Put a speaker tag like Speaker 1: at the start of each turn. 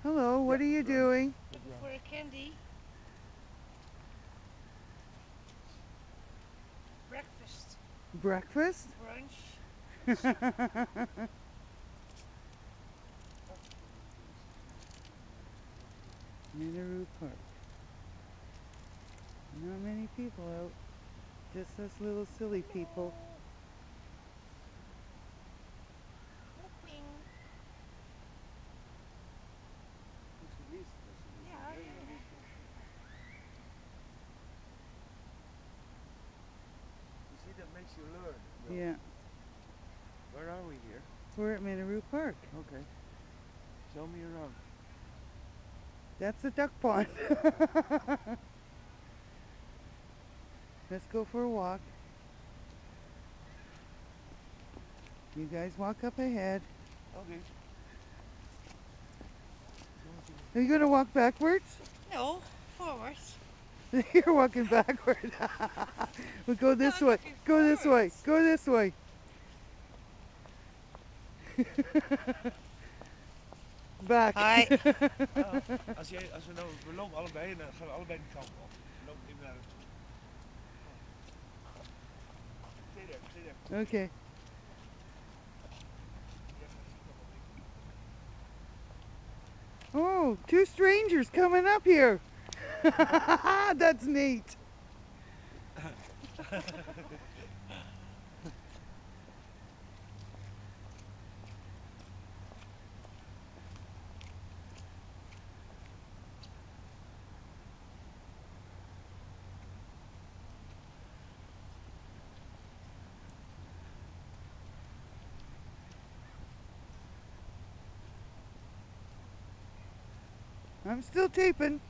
Speaker 1: Hello, what are you doing?
Speaker 2: Looking for a candy. Breakfast.
Speaker 1: Breakfast?
Speaker 2: Brunch.
Speaker 1: Mineru Park. Not many people out. Just us little silly people.
Speaker 2: Hello. Hopping. Ja, ja, ja.
Speaker 3: You see, that makes you learn.
Speaker 1: Yeah,
Speaker 3: Where are we here?
Speaker 1: we're at Mineru Park.
Speaker 3: Okay. Show me around.
Speaker 1: That's the duck pond. Let's go for a walk. You guys walk up ahead.
Speaker 3: Okay.
Speaker 1: Are you going to walk backwards?
Speaker 2: No, forward.
Speaker 1: You're walking backward. We go
Speaker 2: No,
Speaker 1: this
Speaker 2: I'm
Speaker 1: way.
Speaker 2: looking
Speaker 1: Go this way.
Speaker 2: forwards.
Speaker 1: Go this way. Back.
Speaker 2: Hi.
Speaker 3: Als we nou, we lopen allebei en dan gaan we allebei die kant op. We lopen even naar naartoe. Stay there, stay there.
Speaker 1: Okay.
Speaker 3: Jij gaat zitten wat ik doe.
Speaker 1: Oh, two strangers coming up here. That's neat. I'm still taping.